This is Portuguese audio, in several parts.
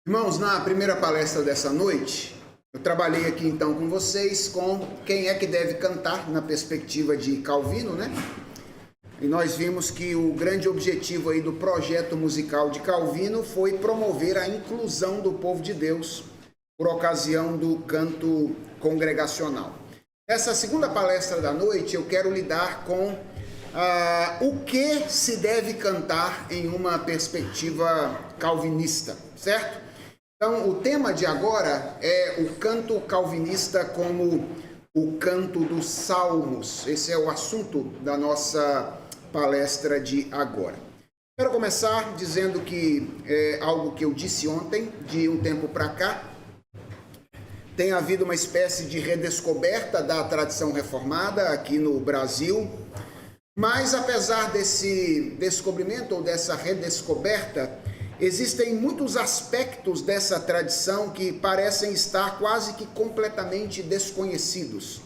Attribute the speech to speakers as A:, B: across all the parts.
A: Irmãos, na primeira palestra dessa noite, eu trabalhei aqui então com vocês com quem é que deve cantar na perspectiva de Calvino, né? E nós vimos que o grande objetivo aí do projeto musical de Calvino foi promover a inclusão do povo de Deus por ocasião do canto congregacional. Nessa segunda palestra da noite, eu quero lidar com o que se deve cantar em uma perspectiva calvinista, certo? Então, o tema de agora é o canto calvinista como o canto dos salmos. Esse é o assunto da nossa palestra de agora. Quero começar dizendo que é algo que eu disse ontem, de um tempo para cá, tem havido uma espécie de redescoberta da tradição reformada aqui no Brasil, mas apesar desse descobrimento ou dessa redescoberta, existem muitos aspectos dessa tradição que parecem estar quase que completamente desconhecidos.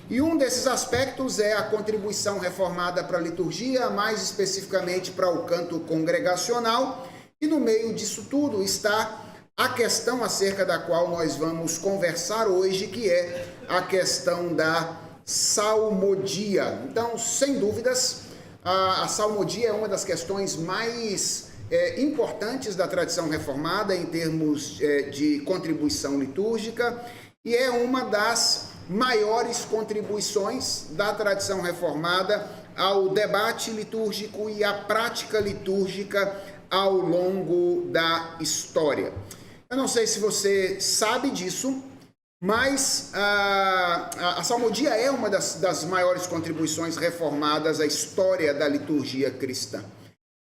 A: E um desses aspectos é a contribuição reformada para a liturgia, mais especificamente para o canto congregacional, e no meio disso tudo está a questão acerca da qual nós vamos conversar hoje, que é a questão da salmodia. Então, sem dúvidas, a salmodia é uma das questões mais importantes da tradição reformada em termos de contribuição litúrgica e é uma das maiores contribuições da tradição reformada ao debate litúrgico e à prática litúrgica ao longo da história. Eu não sei se você sabe disso, mas a salmodia é uma das maiores contribuições reformadas à história da liturgia cristã.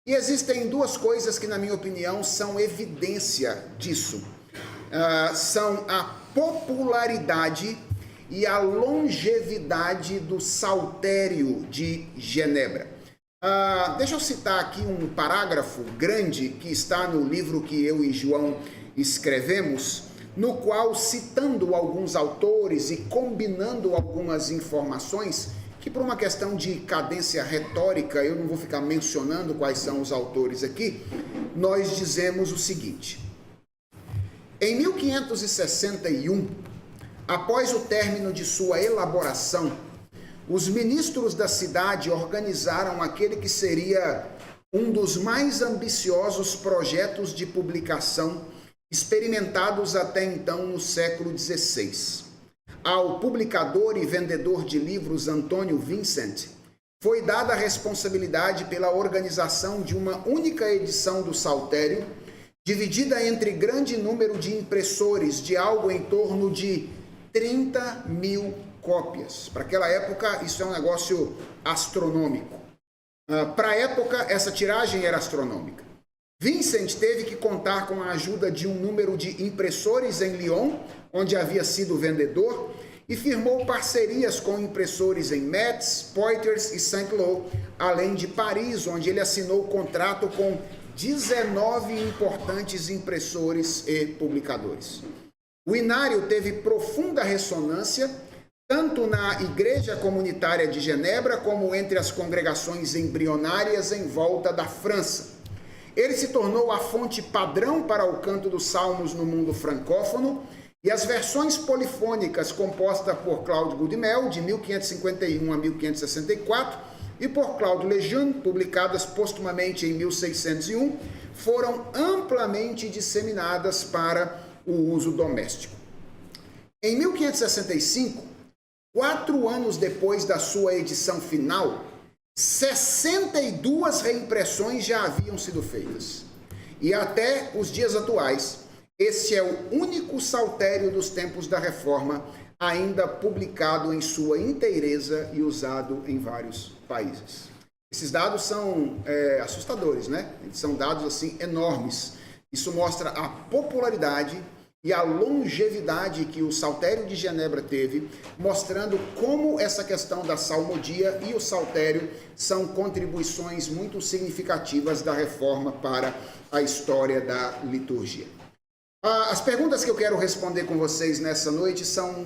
A: E existem duas coisas que, na minha opinião, são evidência disso. São a popularidade e a longevidade do Saltério de Genebra. Deixa eu citar aqui um parágrafo grande que está no livro que eu e João escrevemos, no qual, citando alguns autores e combinando algumas informações, que por uma questão de cadência retórica, eu não vou ficar mencionando quais são os autores aqui, nós dizemos o seguinte: em 1561, após o término de sua elaboração, os ministros da cidade organizaram aquele que seria um dos mais ambiciosos projetos de publicação experimentados até então no século XVI. Ao publicador e vendedor de livros Antônio Vincent, foi dada a responsabilidade pela organização de uma única edição do Saltério, dividida entre grande número de impressores, de algo em torno de 30 mil cópias. Para aquela época, isso é um negócio astronômico. Para a época, essa tiragem era astronômica. Vincent teve que contar com a ajuda de um número de impressores em Lyon, onde havia sido vendedor, e firmou parcerias com impressores em Metz, Poitiers e Saint-Lô, além de Paris, onde ele assinou contrato com 19 importantes impressores e publicadores. O Inário teve profunda ressonância, tanto na Igreja Comunitária de Genebra, como entre as congregações embrionárias em volta da França. Ele se tornou a fonte padrão para o canto dos salmos no mundo francófono, e as versões polifônicas compostas por Claude Goudimel, de 1551 a 1564, e por Claude Lejeune, publicadas postumamente em 1601, foram amplamente disseminadas para o uso doméstico. Em 1565, 4 anos depois da sua edição final, 62 reimpressões já haviam sido feitas. E até os dias atuais, esse é o único saltério dos tempos da Reforma ainda publicado em sua inteireza e usado em vários países. Esses dados são assustadores, né? Eles são dados assim enormes. Isso mostra a popularidade e a longevidade que o Saltério de Genebra teve, mostrando como essa questão da salmodia e o saltério são contribuições muito significativas da Reforma para a história da liturgia. As perguntas que eu quero responder com vocês nessa noite são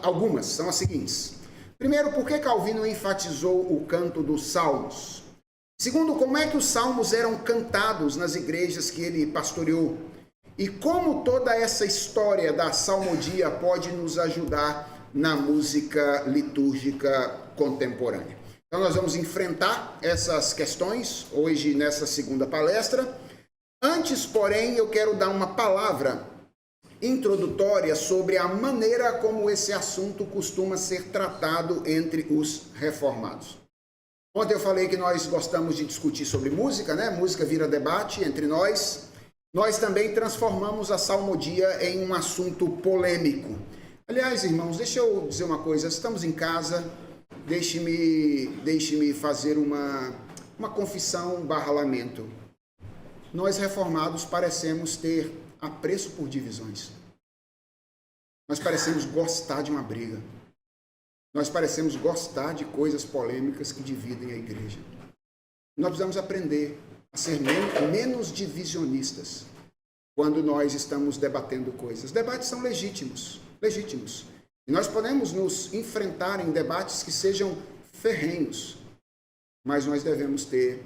A: algumas, são as seguintes. Primeiro, por que Calvino enfatizou o canto dos salmos? Segundo, como é que os salmos eram cantados nas igrejas que ele pastoreou? e como toda essa história da salmodia pode nos ajudar na música litúrgica contemporânea. Então nós vamos enfrentar essas questões hoje nessa segunda palestra. Antes, porém, eu quero dar uma palavra introdutória sobre a maneira como esse assunto costuma ser tratado entre os reformados. Ontem eu falei que nós gostamos de discutir sobre música, né? Música vira debate entre nós. Nós também transformamos a salmodia em um assunto polêmico. Aliás, irmãos, deixa eu dizer uma coisa. Estamos em casa, deixe-me fazer uma confissão / lamento. Nós reformados parecemos ter apreço por divisões. Nós parecemos gostar de uma briga. Nós parecemos gostar de coisas polêmicas que dividem a igreja. Nós precisamos aprender a ser menos divisionistas quando nós estamos debatendo coisas. Debates são legítimos. E nós podemos nos enfrentar em debates que sejam ferrenhos, mas nós devemos ter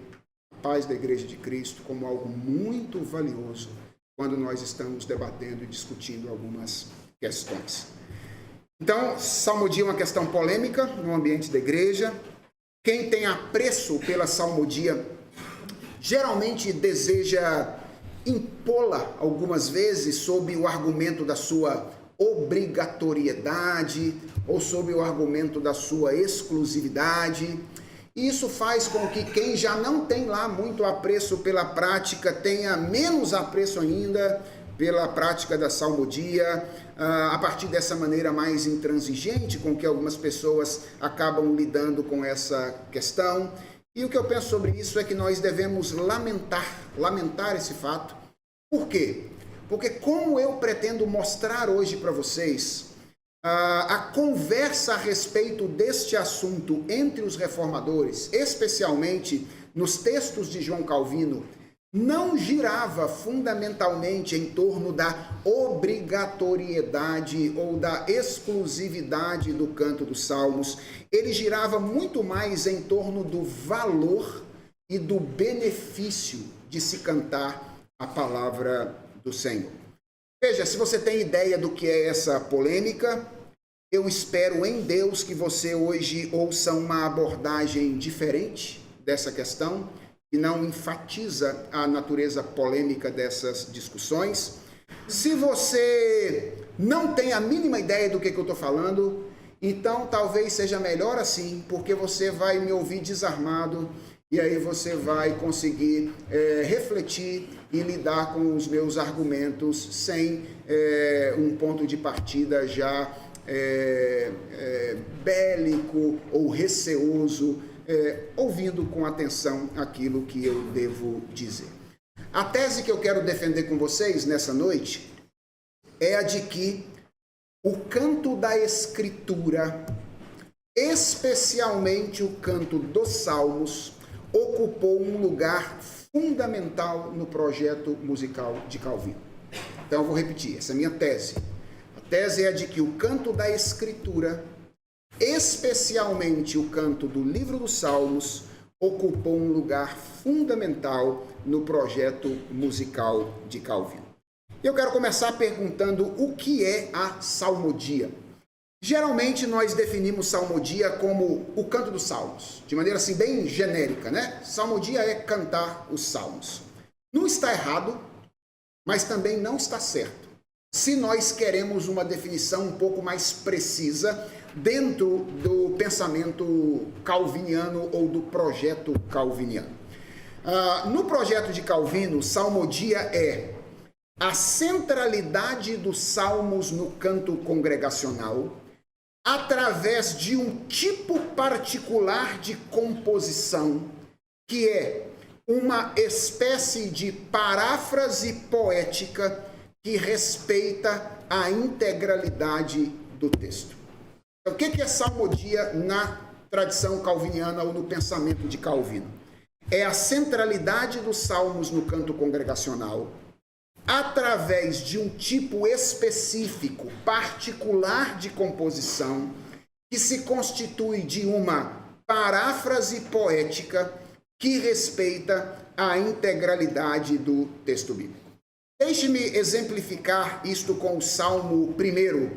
A: a paz da Igreja de Cristo como algo muito valioso quando nós estamos debatendo e discutindo algumas questões. Então, salmodia é uma questão polêmica no ambiente da igreja. Quem tem apreço pela salmodia geralmente deseja impô-la algumas vezes sob o argumento da sua obrigatoriedade ou sob o argumento da sua exclusividade. Isso faz com que quem já não tem lá muito apreço pela prática tenha menos apreço ainda pela prática da salmodia, a partir dessa maneira mais intransigente com que algumas pessoas acabam lidando com essa questão. E o que eu penso sobre isso é que nós devemos lamentar esse fato. Por quê? Porque como eu pretendo mostrar hoje para vocês, a conversa a respeito deste assunto entre os reformadores, especialmente nos textos de João Calvino, não girava fundamentalmente em torno da obrigatoriedade ou da exclusividade do canto dos salmos. Ele girava muito mais em torno do valor e do benefício de se cantar a palavra do Senhor. Veja, se você tem ideia do que é essa polêmica, eu espero em Deus que você hoje ouça uma abordagem diferente dessa questão, que não enfatiza a natureza polêmica dessas discussões. Se você não tem a mínima ideia do que eu estou falando, então talvez seja melhor assim, porque você vai me ouvir desarmado e aí você vai conseguir refletir e lidar com os meus argumentos sem um ponto de partida já bélico ou receoso, ouvindo com atenção aquilo que eu devo dizer. A tese que eu quero defender com vocês nessa noite é a de que o canto da Escritura, especialmente o canto dos Salmos, ocupou um lugar fundamental no projeto musical de Calvino. Então eu vou repetir, essa é a minha tese. A tese é a de que o canto da Escritura, especialmente o canto do livro dos Salmos, ocupou um lugar fundamental no projeto musical de Calvino. Eu quero começar perguntando o que é a salmodia. Geralmente nós definimos salmodia como o canto dos salmos, de maneira assim bem genérica, né? Salmodia é cantar os salmos. Não está errado, mas também não está certo. Se nós queremos uma definição um pouco mais precisa dentro do pensamento calviniano ou do projeto calviniano. No projeto de Calvino, salmodia é a centralidade dos salmos no canto congregacional através de um tipo particular de composição, que é uma espécie de paráfrase poética que respeita a integralidade do texto. Então, o que é salmodia na tradição calviniana ou no pensamento de Calvino? É a centralidade dos salmos no canto congregacional através de um tipo específico, particular de composição, que se constitui de uma paráfrase poética que respeita a integralidade do texto bíblico. Deixe-me exemplificar isto com o Salmo 1,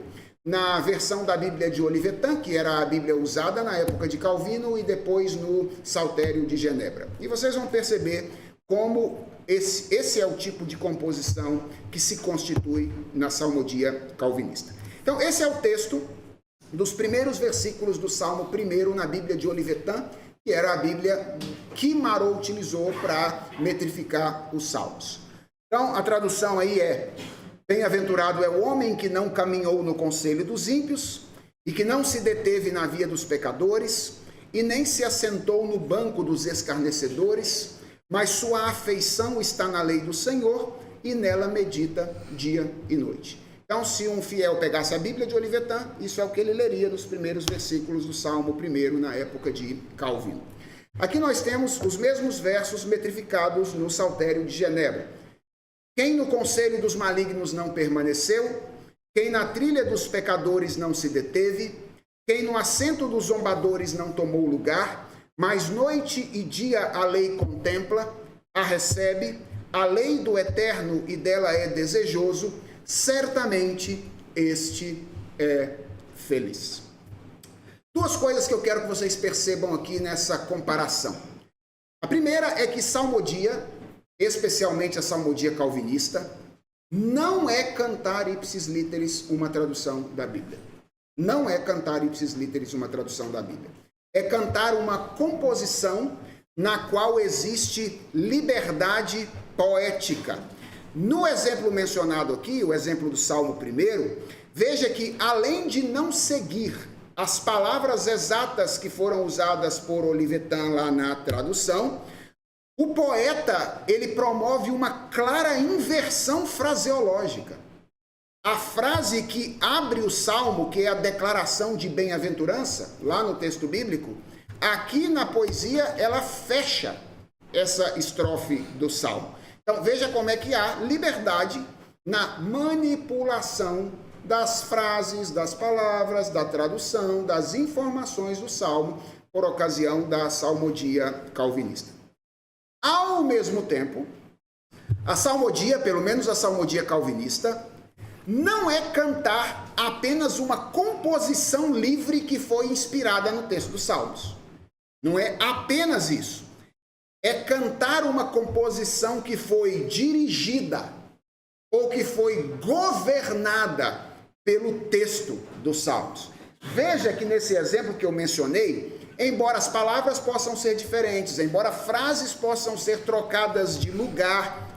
A: na versão da Bíblia de Olivetan, que era a Bíblia usada na época de Calvino e depois no Saltério de Genebra. E vocês vão perceber como esse é o tipo de composição que se constitui na salmodia calvinista. Então, esse é o texto dos primeiros versículos do Salmo 1 na Bíblia de Olivetan, que era a Bíblia que Marot utilizou para metrificar os salmos. Então, a tradução aí é: bem-aventurado é o homem que não caminhou no conselho dos ímpios, e que não se deteve na via dos pecadores, e nem se assentou no banco dos escarnecedores, mas sua afeição está na lei do Senhor, e nela medita dia e noite. Então, se um fiel pegasse a Bíblia de Olivetan, isso é o que ele leria nos primeiros versículos do Salmo 1 na época de Calvino. Aqui nós temos os mesmos versos metrificados no Saltério de Genebra. Quem no conselho dos malignos não permaneceu, quem na trilha dos pecadores não se deteve, quem no assento dos zombadores não tomou lugar, mas noite e dia a lei contempla, a recebe, a lei do eterno e dela é desejoso, certamente este é feliz. Duas coisas que eu quero que vocês percebam aqui nessa comparação. A primeira é que salmodia, especialmente a salmodia calvinista, não é cantar ipsis literis uma tradução da Bíblia. Não é cantar ipsis literis uma tradução da Bíblia. É cantar uma composição na qual existe liberdade poética. No exemplo mencionado aqui, o exemplo do Salmo 1, veja que além de não seguir as palavras exatas que foram usadas por Olivetan lá na tradução, o poeta, ele promove uma clara inversão fraseológica. A frase que abre o salmo, que é a declaração de bem-aventurança, lá no texto bíblico, aqui na poesia ela fecha essa estrofe do salmo. Então veja como é que há liberdade na manipulação das frases, das palavras, da tradução, das informações do salmo, por ocasião da salmodia calvinista. Ao mesmo tempo, a salmodia, pelo menos a salmodia calvinista, não é cantar apenas uma composição livre que foi inspirada no texto dos Salmos. Não é apenas isso. É cantar uma composição que foi dirigida ou que foi governada pelo texto dos Salmos. Veja que nesse exemplo que eu mencionei, embora as palavras possam ser diferentes, embora frases possam ser trocadas de lugar,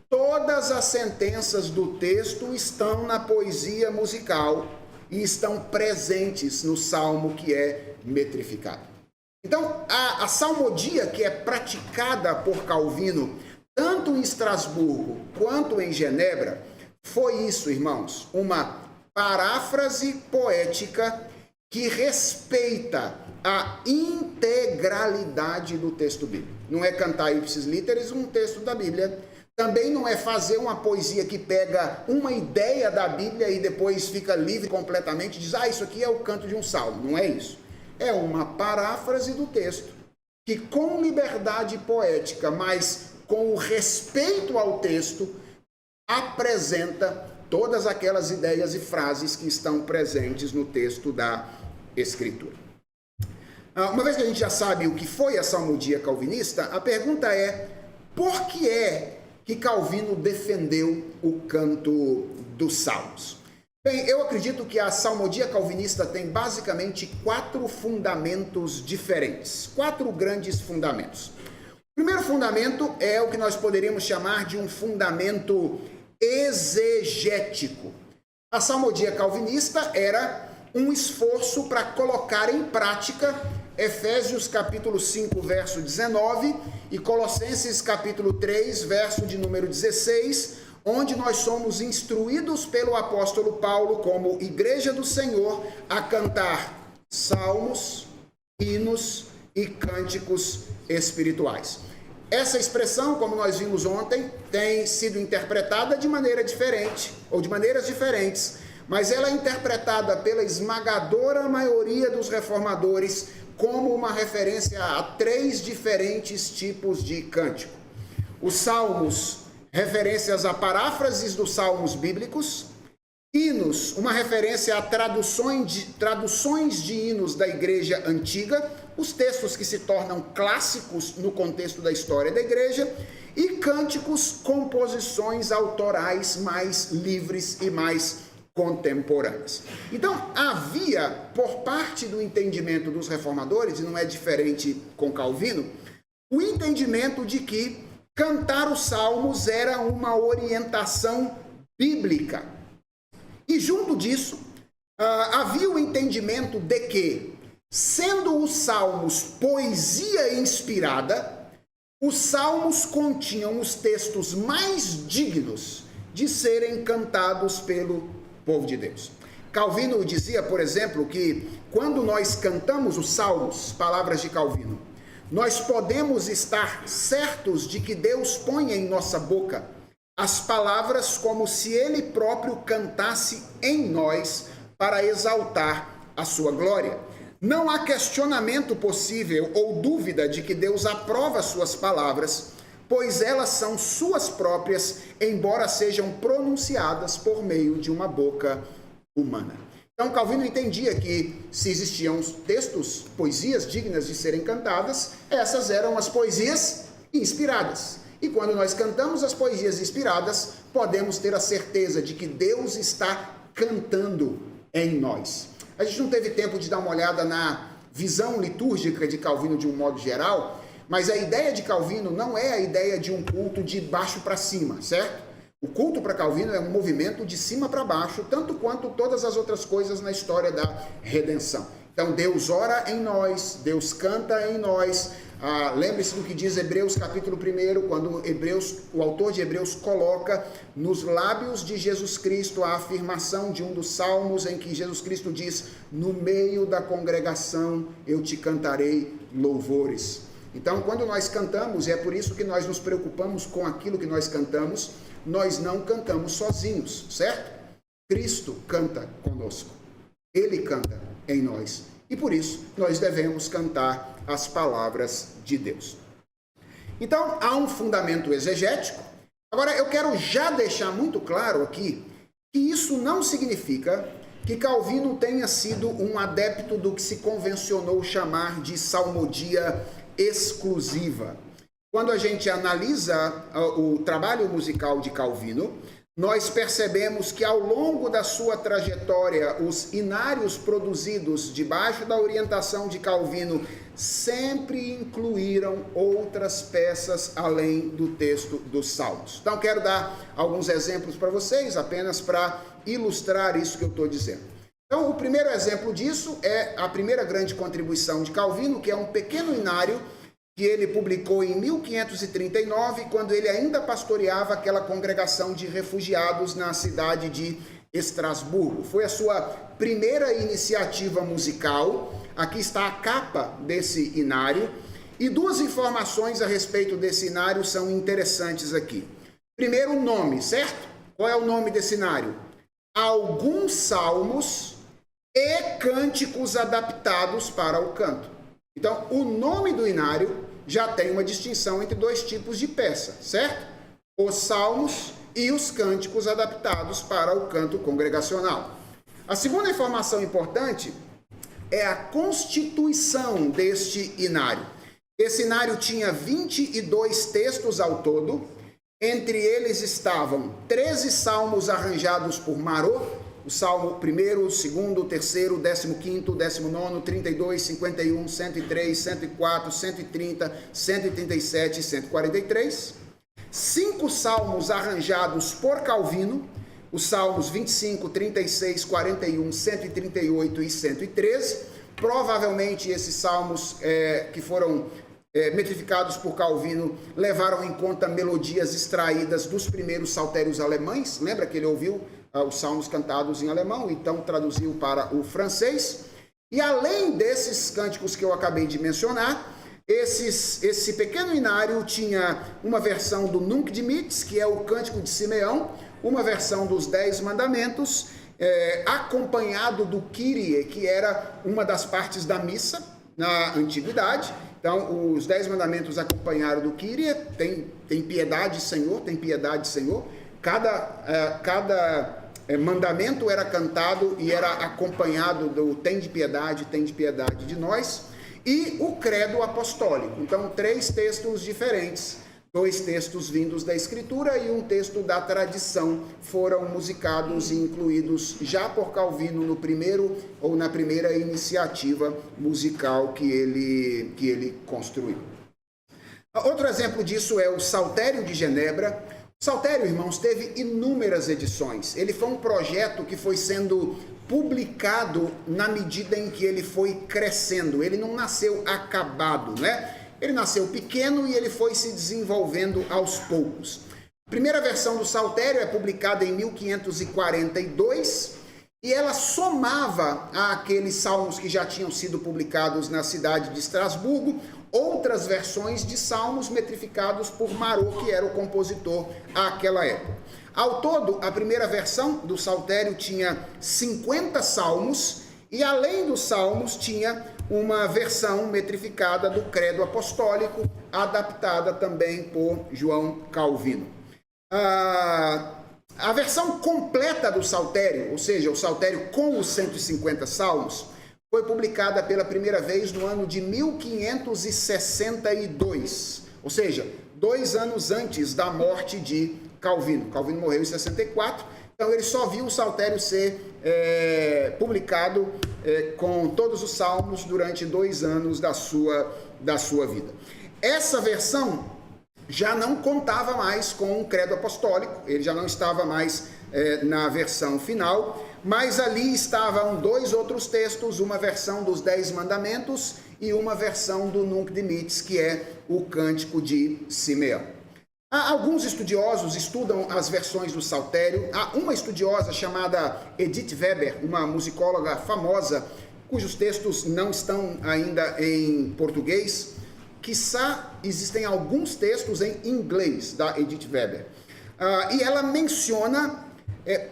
A: todas as sentenças do texto estão na poesia musical e estão presentes no salmo que é metrificado. Então, a salmodia que é praticada por Calvino, tanto em Estrasburgo quanto em Genebra, foi isso, irmãos, uma paráfrase poética que respeita a integralidade do texto bíblico. Não é cantar ipsis literis um texto da Bíblia. Também não é fazer uma poesia que pega uma ideia da Bíblia e depois fica livre completamente e diz, isso aqui é o canto de um salmo. Não é isso. É uma paráfrase do texto que, com liberdade poética, mas com o respeito ao texto, apresenta todas aquelas ideias e frases que estão presentes no texto da Escritura. Uma vez que a gente já sabe o que foi a salmodia calvinista, a pergunta é, por que é que Calvino defendeu o canto dos salmos? Bem, eu acredito que a salmodia calvinista tem basicamente 4 fundamentos diferentes, 4 grandes fundamentos. O primeiro fundamento é o que nós poderíamos chamar de um fundamento exegético. A salmodia calvinista era um esforço para colocar em prática Efésios capítulo 5, verso 19 e Colossenses capítulo 3, verso de número 16, onde nós somos instruídos pelo apóstolo Paulo como igreja do Senhor a cantar salmos, hinos e cânticos espirituais. Essa expressão, como nós vimos ontem, tem sido interpretada de maneira diferente, ou de maneiras diferentes, mas ela é interpretada pela esmagadora maioria dos reformadores como uma referência a 3 diferentes tipos de cântico. Os salmos referências a paráfrases dos salmos bíblicos. Hinos, uma referência a traduções de hinos da igreja antiga, os textos que se tornam clássicos no contexto da história da igreja, e cânticos, composições autorais mais livres e mais contemporâneas. Então, havia, por parte do entendimento dos reformadores, e não é diferente com Calvino, o entendimento de que cantar os salmos era uma orientação bíblica. E junto disso, havia o entendimento de que, sendo os salmos poesia inspirada, os salmos continham os textos mais dignos de serem cantados pelo povo de Deus. Calvino dizia, por exemplo, que quando nós cantamos os salmos, palavras de Calvino, nós podemos estar certos de que Deus põe em nossa boca as palavras como se Ele próprio cantasse em nós para exaltar a sua glória. Não há questionamento possível ou dúvida de que Deus aprova suas palavras, pois elas são suas próprias, embora sejam pronunciadas por meio de uma boca humana. Então, Calvino entendia que se existiam textos, poesias dignas de serem cantadas, essas eram as poesias inspiradas. E quando nós cantamos as poesias inspiradas, podemos ter a certeza de que Deus está cantando em nós. A gente não teve tempo de dar uma olhada na visão litúrgica de Calvino de um modo geral, mas a ideia de Calvino não é a ideia de um culto de baixo para cima, certo? O culto para Calvino é um movimento de cima para baixo, tanto quanto todas as outras coisas na história da redenção. Então Deus ora em nós, Deus canta em nós. Lembre-se do que diz Hebreus capítulo 1, quando o autor de Hebreus coloca nos lábios de Jesus Cristo a afirmação de um dos salmos em que Jesus Cristo diz: no meio da congregação eu te cantarei louvores. Então, quando nós cantamos, e é por isso que nós nos preocupamos com aquilo que nós cantamos, nós não cantamos sozinhos, certo? Cristo canta conosco, Ele canta em nós. E por isso, nós devemos cantar as palavras de Deus. Então, há um fundamento exegético. Agora, eu quero já deixar muito claro aqui que isso não significa que Calvino tenha sido um adepto do que se convencionou chamar de salmodia exclusiva. Quando a gente analisa o trabalho musical de Calvino, nós percebemos que ao longo da sua trajetória, os inários produzidos debaixo da orientação de Calvino sempre incluíram outras peças além do texto dos Salmos. Então, quero dar alguns exemplos para vocês, apenas para ilustrar isso que eu estou dizendo. Então, o primeiro exemplo disso é a primeira grande contribuição de Calvino, que é um pequeno inário que ele publicou em 1539, quando ele ainda pastoreava aquela congregação de refugiados na cidade de Estrasburgo. Foi a sua primeira iniciativa musical. Aqui está a capa desse inário. E duas informações a respeito desse inário são interessantes aqui. Primeiro, o nome, certo? Qual é o nome desse inário? Alguns salmos e cânticos adaptados para o canto. Então, o nome do inário já tem uma distinção entre dois tipos de peça, certo? Os salmos e os cânticos adaptados para o canto congregacional. A segunda informação importante é a constituição deste inário. Esse inário tinha 22 textos ao todo. Entre eles estavam 13 salmos arranjados por Marot, o Salmo 1º, 2º, 3º, 15º, 19º, 32, 51, 103, 104, 130, 137 e 143. 5 salmos arranjados por Calvino, os Salmos 25, 36, 41, 138 e 113. Provavelmente esses salmos que foram metrificados por Calvino levaram em conta melodias extraídas dos primeiros saltérios alemães. Lembra que ele ouviu os salmos cantados em alemão, então traduziu para o francês. E além desses cânticos que eu acabei de mencionar, esse pequeno inário tinha uma versão do Nunc Dimittis, que é o cântico de Simeão, uma versão dos 10 mandamentos, acompanhado do Kyrie, que era uma das partes da missa na antiguidade, Então, os 10 mandamentos acompanharam do Kyrie, tem piedade, Senhor, tem piedade, Senhor. Cada mandamento era cantado e era acompanhado do tem de piedade de nós. E o credo apostólico. Então, 3 textos diferentes, 2 textos vindos da Escritura e um texto da tradição foram musicados e incluídos já por Calvino no primeiro ou na primeira iniciativa musical que ele construiu. Outro exemplo disso é o Saltério de Genebra. O Saltério, irmãos, teve inúmeras edições. Ele foi um projeto que foi sendo publicado na medida em que ele foi crescendo. Ele não nasceu acabado, né? Ele nasceu pequeno e ele foi se desenvolvendo aos poucos. A primeira versão do Saltério é publicada em 1542 e ela somava àqueles salmos que já tinham sido publicados na cidade de Estrasburgo outras versões de salmos metrificados por Marot, que era o compositor àquela época. Ao todo, a primeira versão do Saltério tinha 50 salmos e, além dos salmos, tinha uma versão metrificada do Credo Apostólico, adaptada também por João Calvino. A versão completa do Saltério, ou seja, o Saltério com os 150 salmos, foi publicada pela primeira vez no ano de 1562, ou seja, 2 anos antes da morte de Calvino. Calvino morreu em 64, então ele só viu o Saltério ser publicado com todos os salmos durante 2 anos da sua vida. Essa versão já não contava mais com o credo apostólico, ele já não estava mais na versão final, mas ali estavam 2 outros textos, uma versão dos 10 mandamentos e uma versão do Nunc Dimittis, que é o Cântico de Simeão. Alguns estudiosos estudam as versões do Saltério. Há uma estudiosa chamada Edith Weber, uma musicóloga famosa, cujos textos não estão ainda em português. Quiçá existem alguns textos em inglês da Edith Weber. E ela menciona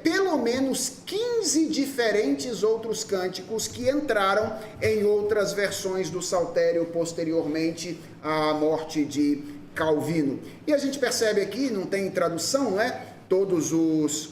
A: pelo menos 15 diferentes outros cânticos que entraram em outras versões do Saltério posteriormente à morte de Calvino. E a gente percebe aqui, não tem tradução, né? Todos os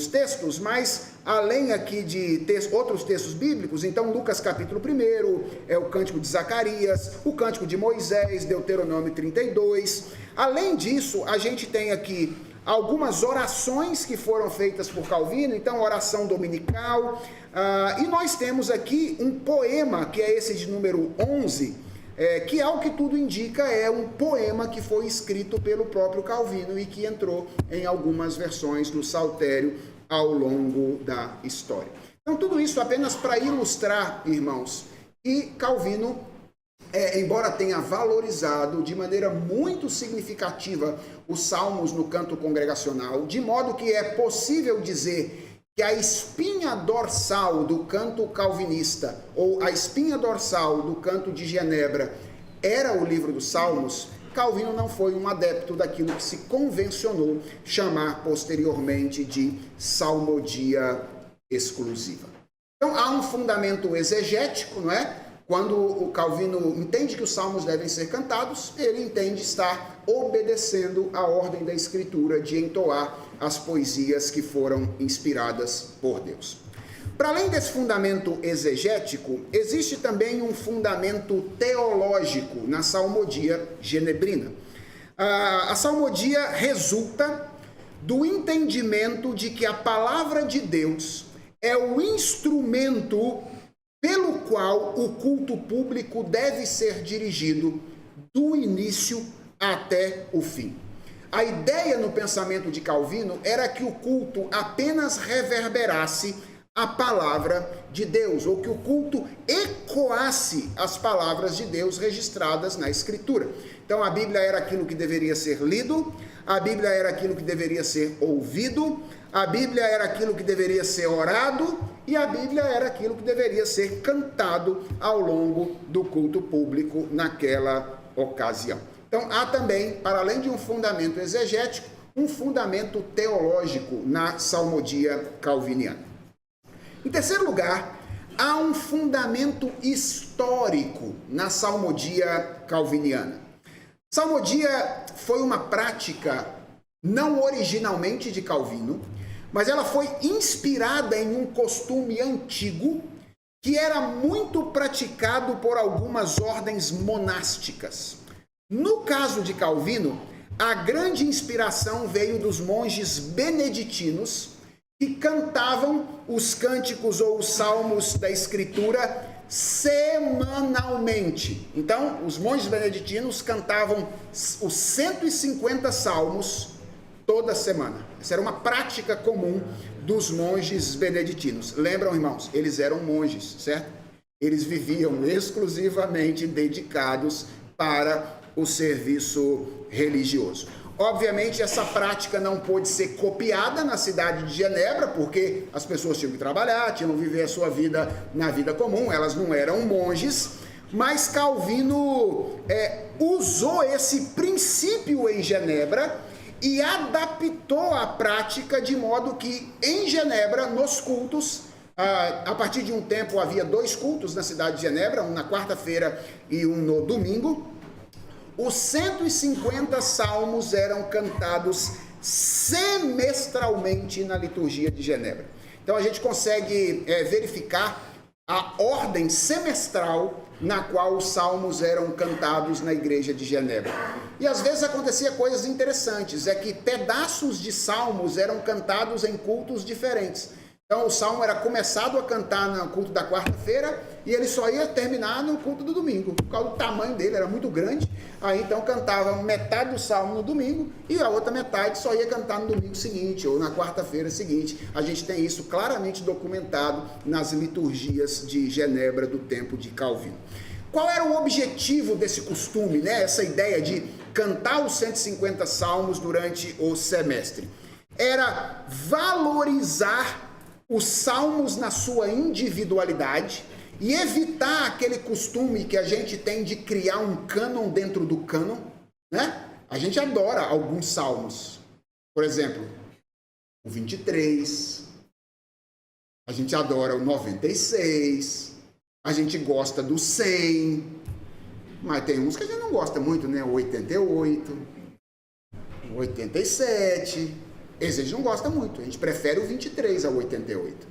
A: textos, mas além aqui de outros textos bíblicos, então Lucas capítulo 1 é o Cântico de Zacarias, o Cântico de Moisés, Deuteronômio 32. Além disso, a gente tem aqui algumas orações que foram feitas por Calvino, então oração dominical, e nós temos aqui um poema, que é esse de número 11, que ao que tudo indica é um poema que foi escrito pelo próprio Calvino e que entrou em algumas versões do Saltério ao longo da história. Então tudo isso apenas para ilustrar, irmãos, que Calvino, embora tenha valorizado de maneira muito significativa os salmos no canto congregacional, de modo que é possível dizer que a espinha dorsal do canto calvinista, ou a espinha dorsal do canto de Genebra, era o livro dos Salmos, Calvino não foi um adepto daquilo que se convencionou chamar posteriormente de salmodia exclusiva. Então há um fundamento exegético, não é? Quando o Calvino entende que os salmos devem ser cantados, ele entende estar obedecendo a ordem da Escritura de entoar as poesias que foram inspiradas por Deus. Para além desse fundamento exegético, existe também um fundamento teológico na salmodia genebrina. A salmodia resulta do entendimento de que a palavra de Deus é o instrumento pelo qual o culto público deve ser dirigido do início até o fim. A ideia no pensamento de Calvino era que o culto apenas reverberasse a palavra de Deus, ou que o culto ecoasse as palavras de Deus registradas na Escritura. Então a Bíblia era aquilo que deveria ser lido, a Bíblia era aquilo que deveria ser ouvido, a Bíblia era aquilo que deveria ser orado, e a Bíblia era aquilo que deveria ser cantado ao longo do culto público naquela ocasião. Então há também, para além de um fundamento exegético, um fundamento teológico na salmodia calviniana. Em terceiro lugar, há um fundamento histórico na salmodia calviniana. Salmodia foi uma prática não originalmente de Calvino, mas ela foi inspirada em um costume antigo que era muito praticado por algumas ordens monásticas. No caso de Calvino, a grande inspiração veio dos monges beneditinos que cantavam os cânticos ou os salmos da Escritura semanalmente. Então, os monges beneditinos cantavam os 150 salmos toda semana. Essa era uma prática comum dos monges beneditinos. Lembram, irmãos? Eles eram monges, certo? Eles viviam exclusivamente dedicados para o serviço religioso. Obviamente, essa prática não pôde ser copiada na cidade de Genebra, porque as pessoas tinham que trabalhar, tinham que viver a sua vida na vida comum, elas não eram monges, mas Calvino usou esse princípio em Genebra e adaptou a prática de modo que, em Genebra, nos cultos, a partir de um tempo havia 2 cultos na cidade de Genebra, um na quarta-feira e um no domingo. Os 150 salmos eram cantados semestralmente na liturgia de Genebra. Então a gente consegue verificar a ordem semestral na qual os salmos eram cantados na igreja de Genebra. E às vezes acontecia coisas interessantes, é que pedaços de salmos eram cantados em cultos diferentes. Então o salmo era começado a cantar no culto da quarta-feira e ele só ia terminar no culto do domingo, por causa do tamanho dele, era muito grande. Aí então cantava metade do salmo no domingo e a outra metade só ia cantar no domingo seguinte ou na quarta-feira seguinte. A gente tem isso claramente documentado nas liturgias de Genebra do tempo de Calvino. Qual era o objetivo desse costume, né? Essa ideia de cantar os 150 salmos durante o semestre? Era valorizar os salmos na sua individualidade e evitar aquele costume que a gente tem de criar um cânon dentro do cânon, né? A gente adora alguns salmos. Por exemplo, o 23, a gente adora o 96, a gente gosta do 100, mas tem uns que a gente não gosta muito, né? O 88, o 87... Esse a gente não gosta muito, a gente prefere o 23 ao 88.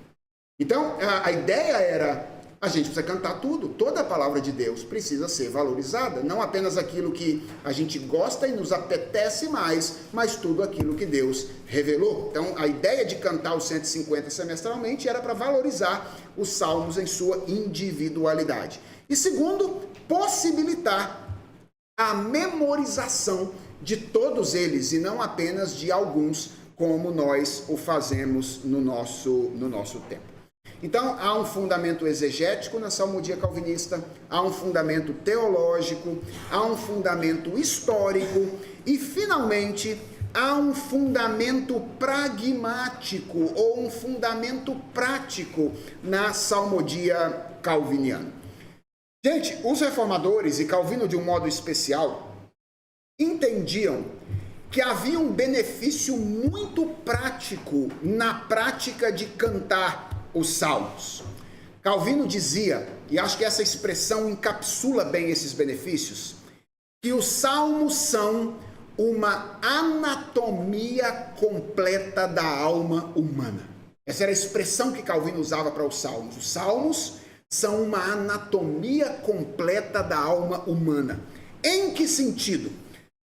A: Então, a ideia era, a gente precisa cantar tudo, toda a palavra de Deus precisa ser valorizada, não apenas aquilo que a gente gosta e nos apetece mais, mas tudo aquilo que Deus revelou. Então, a ideia de cantar os 150 semestralmente era para valorizar os salmos em sua individualidade. E segundo, possibilitar a memorização de todos eles e não apenas de alguns, como nós o fazemos no nosso tempo. Então, há um fundamento exegético na salmodia calvinista, há um fundamento teológico, há um fundamento histórico e, finalmente, há um fundamento pragmático ou um fundamento prático na salmodia calviniana. Gente, os reformadores, e Calvino de um modo especial, entendiam que havia um benefício muito prático na prática de cantar os salmos. Calvino dizia, e acho que essa expressão encapsula bem esses benefícios, que os salmos são uma anatomia completa da alma humana. Essa era a expressão que Calvino usava para os salmos. Os salmos são uma anatomia completa da alma humana. Em que sentido?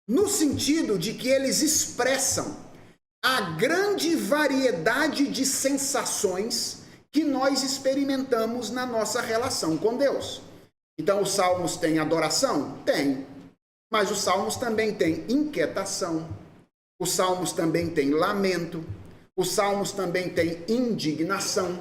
A: No sentido de que eles expressam a grande variedade de sensações que nós experimentamos na nossa relação com Deus. Então, os salmos têm adoração? Tem. Mas os salmos também têm inquietação. Os salmos também têm lamento. Os salmos também têm indignação.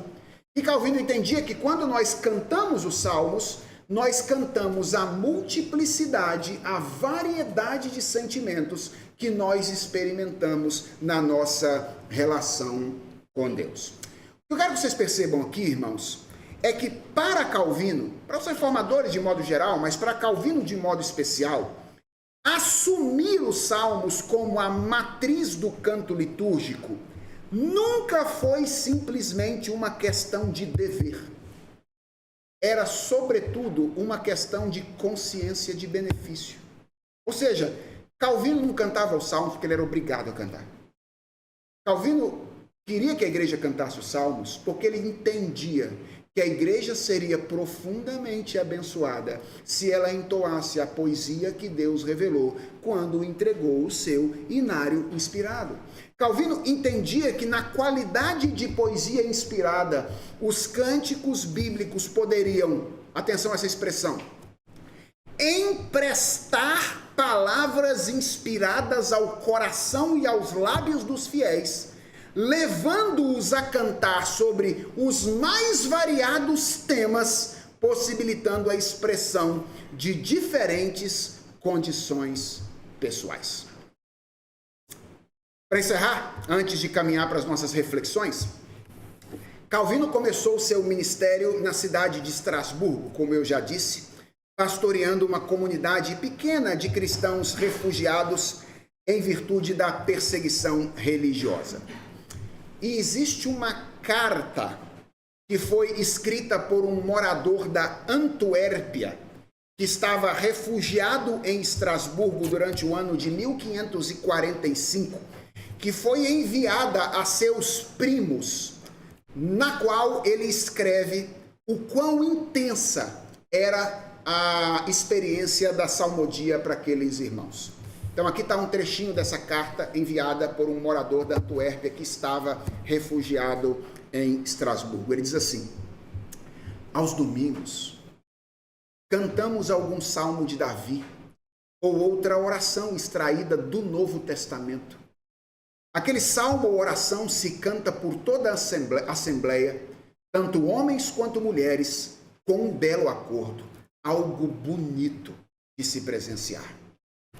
A: E Calvino entendia que quando nós cantamos os salmos, nós cantamos a multiplicidade, a variedade de sentimentos que nós experimentamos na nossa relação com Deus. O que eu quero que vocês percebam aqui, irmãos, é que para Calvino, para os reformadores de modo geral, mas para Calvino de modo especial, assumir os salmos como a matriz do canto litúrgico nunca foi simplesmente uma questão de dever. era, sobretudo, uma questão de consciência de benefício. Ou seja, Calvino não cantava os salmos porque ele era obrigado a cantar. Calvino queria que a igreja cantasse os salmos porque ele entendia que a igreja seria profundamente abençoada se ela entoasse a poesia que Deus revelou quando entregou o seu inário inspirado. Calvino entendia que na qualidade de poesia inspirada, os cânticos bíblicos poderiam, atenção a essa expressão, emprestar palavras inspiradas ao coração e aos lábios dos fiéis, levando-os a cantar sobre os mais variados temas, possibilitando a expressão de diferentes condições pessoais. Para encerrar, antes de caminhar para as nossas reflexões, Calvino começou seu ministério na cidade de Estrasburgo, como eu já disse, pastoreando uma comunidade pequena de cristãos refugiados em virtude da perseguição religiosa. E existe uma carta que foi escrita por um morador da Antuérpia, que estava refugiado em Estrasburgo durante o ano de 1545, que foi enviada a seus primos, na qual ele escreve o quão intensa era a experiência da salmodia para aqueles irmãos. Então aqui está um trechinho dessa carta enviada por um morador da Antuérpia que estava refugiado em Estrasburgo. Ele diz assim: aos domingos, cantamos algum salmo de Davi ou outra oração extraída do Novo Testamento. Aquele salmo ou oração se canta por toda a assembleia, tanto homens quanto mulheres, com um belo acordo, algo bonito de se presenciar.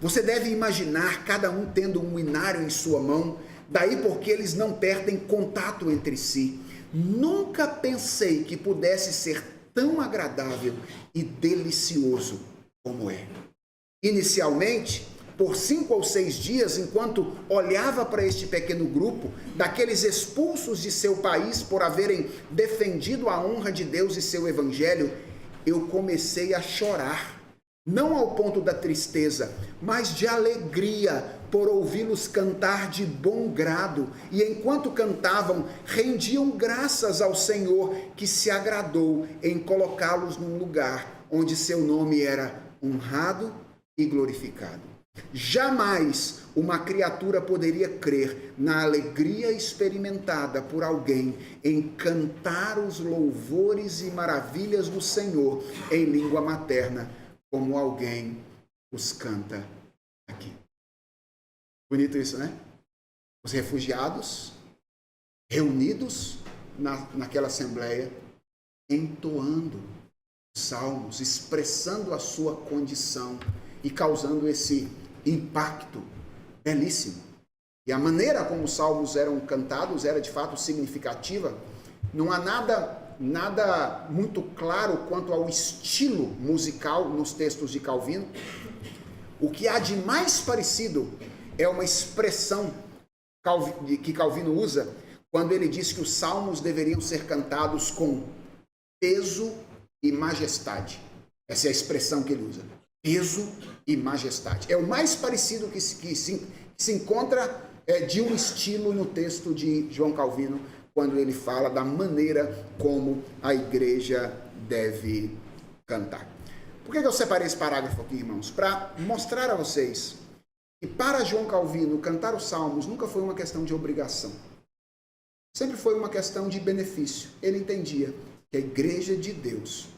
A: Você deve imaginar cada um tendo um inário em sua mão, daí porque eles não perdem contato entre si. Nunca pensei que pudesse ser tão agradável e delicioso como é. Inicialmente, por 5 ou 6 dias, enquanto olhava para este pequeno grupo, daqueles expulsos de seu país por haverem defendido a honra de Deus e seu evangelho, eu comecei a chorar. Não ao ponto da tristeza, mas de alegria por ouvi-los cantar de bom grado. E enquanto cantavam, rendiam graças ao Senhor, que se agradou em colocá-los num lugar onde seu nome era honrado e glorificado. Jamais uma criatura poderia crer na alegria experimentada por alguém em cantar os louvores e maravilhas do Senhor em língua materna, como alguém os canta aqui. Bonito isso, né? Os refugiados reunidos naquela assembleia, entoando salmos, expressando a sua condição e causando esse impacto belíssimo. E a maneira como os salmos eram cantados era de fato significativa. Não há nada muito claro quanto ao estilo musical nos textos de Calvino. O que há de mais parecido é uma expressão que Calvino usa quando ele diz que os salmos deveriam ser cantados com peso e majestade. Essa é a expressão que ele usa. Peso e majestade. É o mais parecido que se encontra de um estilo no texto de João Calvino, quando ele fala da maneira como a igreja deve cantar. Por que eu separei esse parágrafo aqui, irmãos? Para mostrar a vocês que para João Calvino, cantar os salmos nunca foi uma questão de obrigação. Sempre foi uma questão de benefício. Ele entendia que a igreja de Deus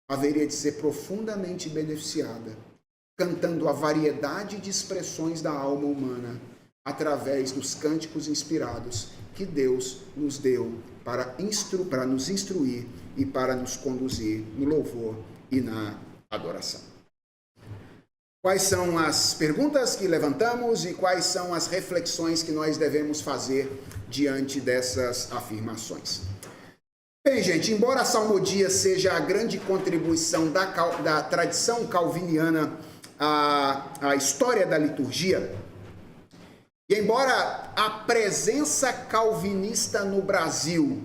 A: haveria de ser profundamente beneficiada, cantando a variedade de expressões da alma humana através dos cânticos inspirados que Deus nos deu para nos instruir e para nos conduzir no louvor e na adoração. Quais são as perguntas que levantamos e quais são as reflexões que nós devemos fazer diante dessas afirmações? Bem, gente, embora a salmodia seja a grande contribuição da tradição calviniana à história da liturgia, e embora a presença calvinista no Brasil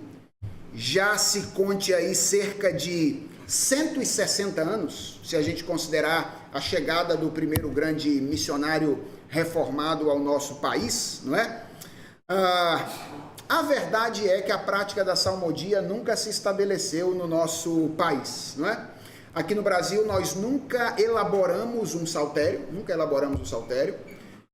A: já se conte aí cerca de 160 anos, se a gente considerar a chegada do primeiro grande missionário reformado ao nosso país, não é? A verdade é que a prática da salmodia nunca se estabeleceu no nosso país, não é? Aqui no Brasil nós nunca elaboramos um saltério,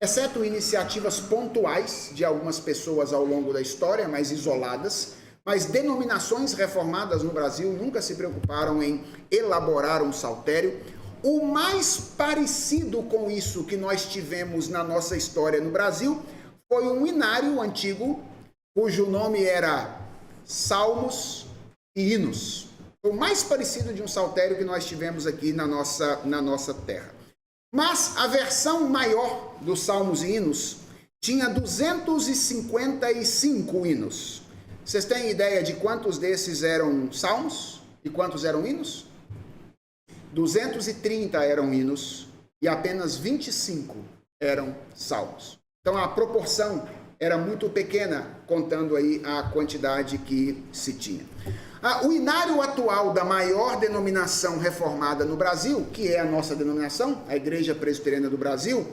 A: exceto iniciativas pontuais de algumas pessoas ao longo da história, mais isoladas, mas denominações reformadas no Brasil nunca se preocuparam em elaborar um saltério. O mais parecido com isso que nós tivemos na nossa história no Brasil foi um inário antigo, cujo nome era Salmos e Hinos. Foi o mais parecido de um saltério que nós tivemos aqui na nossa terra. Mas a versão maior dos Salmos e Hinos tinha 255 hinos. Vocês têm ideia de quantos desses eram salmos e quantos eram hinos? 230 eram hinos e apenas 25 eram salmos. Então a proporção era muito pequena, contando aí a quantidade que se tinha. O inário atual da maior denominação reformada no Brasil, que é a nossa denominação, a Igreja Presbiteriana do Brasil,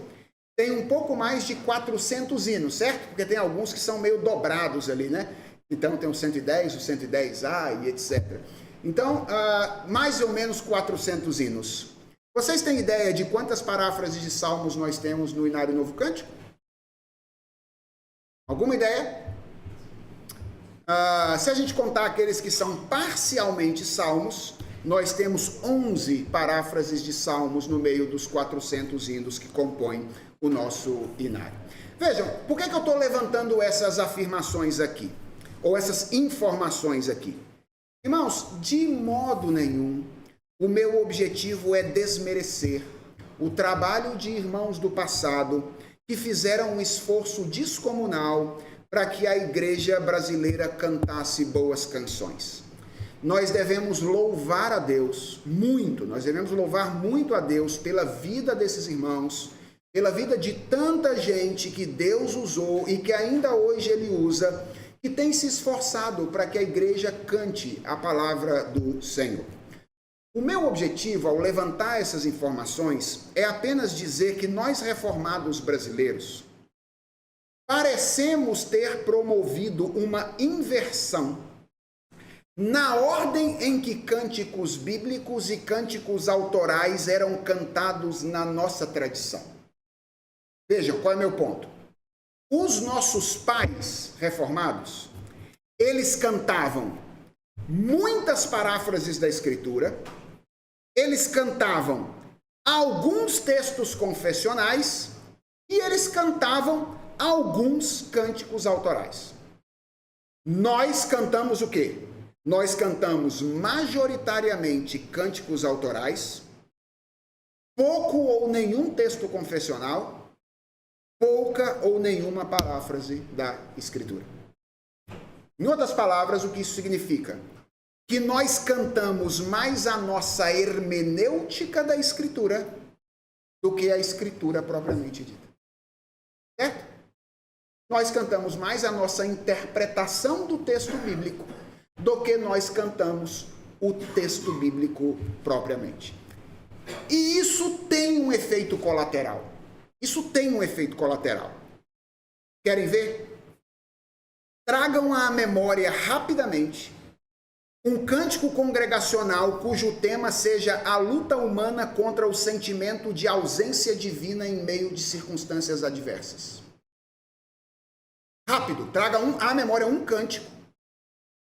A: tem um pouco mais de 400 hinos, certo? Porque tem alguns que são meio dobrados ali, né? Então tem o 110, o 110A e etc. Então, mais ou menos 400 hinos. Vocês têm ideia de quantas paráfrases de salmos nós temos no Inário Novo Cântico? Alguma ideia? Se a gente contar aqueles que são parcialmente salmos, nós temos 11 paráfrases de salmos no meio dos 400 hinos que compõem o nosso inário. Vejam, por que eu estou levantando essas afirmações aqui? Ou essas informações aqui? Irmãos, de modo nenhum, o meu objetivo é desmerecer o trabalho de irmãos do passado que fizeram um esforço descomunal para que a igreja brasileira cantasse boas canções. Nós devemos louvar a Deus muito, nós devemos louvar muito a Deus pela vida desses irmãos, pela vida de tanta gente que Deus usou e que ainda hoje Ele usa, que tem se esforçado para que a igreja cante a palavra do Senhor. O meu objetivo ao levantar essas informações é apenas dizer que nós reformados brasileiros parecemos ter promovido uma inversão na ordem em que cânticos bíblicos e cânticos autorais eram cantados na nossa tradição. Vejam, qual é o meu ponto? Os nossos pais reformados, eles cantavam muitas paráfrases da Escritura, eles cantavam alguns textos confessionais e eles cantavam alguns cânticos autorais. Nós cantamos o quê? Nós cantamos majoritariamente cânticos autorais, pouco ou nenhum texto confessional, pouca ou nenhuma paráfrase da Escritura. Em outras palavras, o que isso significa? Que nós cantamos mais a nossa hermenêutica da Escritura do que a Escritura propriamente dita. Certo? Nós cantamos mais a nossa interpretação do texto bíblico do que nós cantamos o texto bíblico propriamente. E isso tem um efeito colateral. Querem ver? Tragam à memória rapidamente um cântico congregacional cujo tema seja a luta humana contra o sentimento de ausência divina em meio de circunstâncias adversas. Rápido, traga à memória um cântico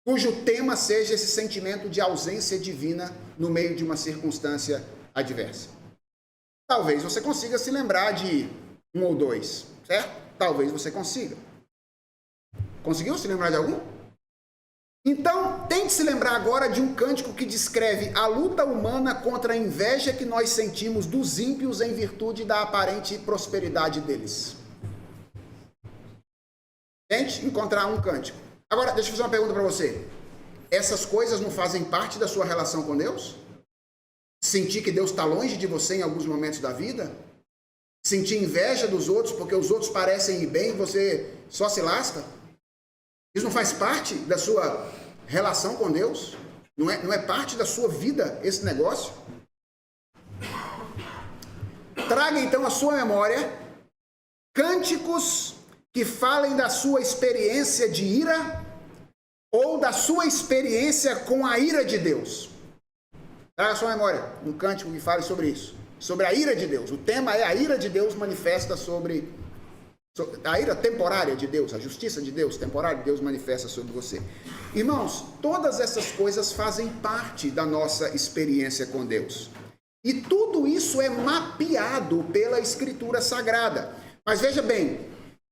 A: cujo tema seja esse sentimento de ausência divina no meio de uma circunstância adversa. Talvez você consiga se lembrar de um ou dois, certo? Talvez você consiga. Conseguiu se lembrar de algum? Então, tente se lembrar agora de um cântico que descreve a luta humana contra a inveja que nós sentimos dos ímpios em virtude da aparente prosperidade deles. Tente encontrar um cântico. Agora, deixa eu fazer uma pergunta para você. Essas coisas não fazem parte da sua relação com Deus? Sentir que Deus está longe de você em alguns momentos da vida? Sentir inveja dos outros porque os outros parecem ir bem e você só se lasca? Isso não faz parte da sua relação com Deus? Não é parte da sua vida esse negócio? Traga então à sua memória cânticos que falem da sua experiência de ira ou da sua experiência com a ira de Deus. Traga à sua memória um cântico que fale sobre isso, sobre a ira de Deus. O tema é a ira de Deus manifesta sobre a ira temporária de Deus, a justiça de Deus temporária de Deus manifesta sobre você. Irmãos, todas essas coisas fazem parte da nossa experiência com Deus. E tudo isso é mapeado pela Escritura Sagrada. Mas veja bem,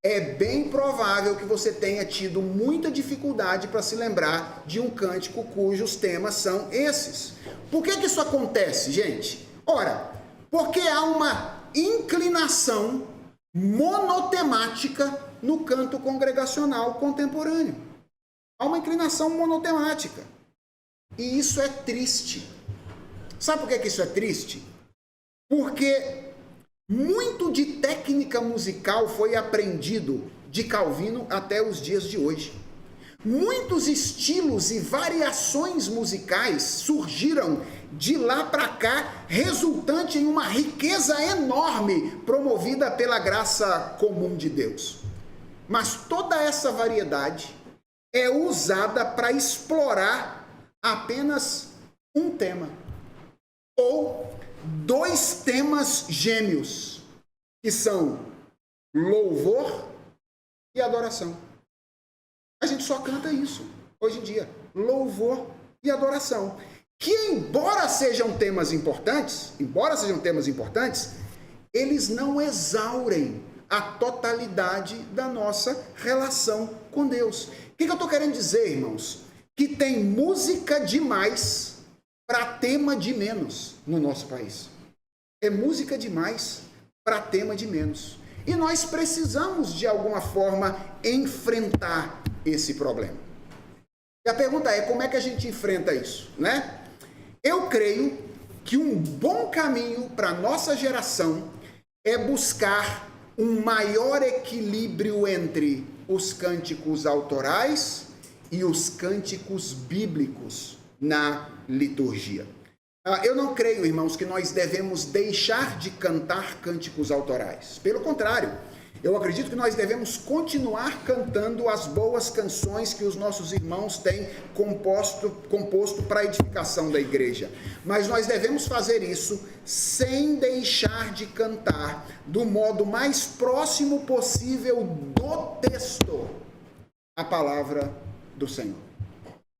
A: é bem provável que você tenha tido muita dificuldade para se lembrar de um cântico cujos temas são esses. Por que isso acontece, gente? Ora, porque há uma inclinação monotemática no canto congregacional contemporâneo. Há uma inclinação monotemática. E isso é triste. Sabe por que isso é triste? Porque muito de técnica musical foi aprendido de Calvino até os dias de hoje. Muitos estilos e variações musicais surgiram de lá para cá, resultante em uma riqueza enorme promovida pela graça comum de Deus. Mas toda essa variedade é usada para explorar apenas um tema, ou dois temas gêmeos, que são louvor e adoração. A gente só canta isso hoje em dia, louvor e adoração, que embora sejam temas importantes, eles não exaurem a totalidade da nossa relação com Deus. O que eu estou querendo dizer, irmãos? Que tem música demais para tema de menos no nosso país. É música demais para tema de menos. E nós precisamos, de alguma forma, enfrentar esse problema. E a pergunta é, como é que a gente enfrenta isso, né? Eu creio que um bom caminho para a nossa geração é buscar um maior equilíbrio entre os cânticos autorais e os cânticos bíblicos na liturgia. Eu não creio, irmãos, que nós devemos deixar de cantar cânticos autorais. Pelo contrário, eu acredito que nós devemos continuar cantando as boas canções que os nossos irmãos têm composto para a edificação da igreja. Mas nós devemos fazer isso sem deixar de cantar do modo mais próximo possível do texto a palavra do Senhor.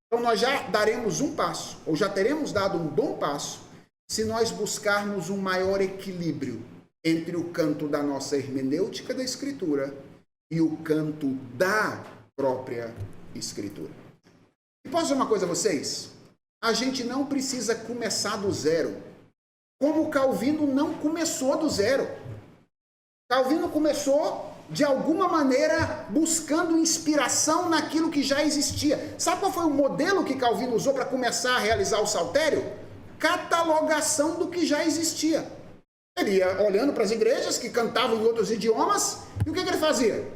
A: Então nós já daremos um passo, ou já teremos dado um bom passo, se nós buscarmos um maior equilíbrio entre o canto da nossa hermenêutica da Escritura e o canto da própria Escritura. E posso dizer uma coisa a vocês? A gente não precisa começar do zero, como Calvino não começou do zero. Calvino começou, de alguma maneira, buscando inspiração naquilo que já existia. Sabe qual foi o modelo que Calvino usou para começar a realizar o saltério? Catalogação do que já existia. Ele ia olhando para as igrejas que cantavam em outros idiomas, e o que ele fazia?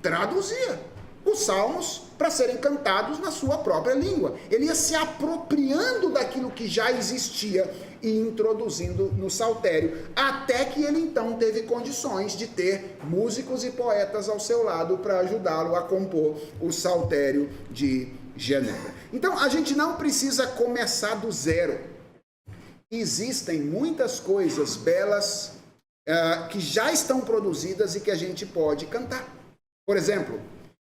A: Traduzia os salmos para serem cantados na sua própria língua. Ele ia se apropriando daquilo que já existia e introduzindo no saltério, até que ele então teve condições de ter músicos e poetas ao seu lado para ajudá-lo a compor o saltério de Genebra. Então, a gente não precisa começar do zero. Existem muitas coisas belas que já estão produzidas e que a gente pode cantar. Por exemplo,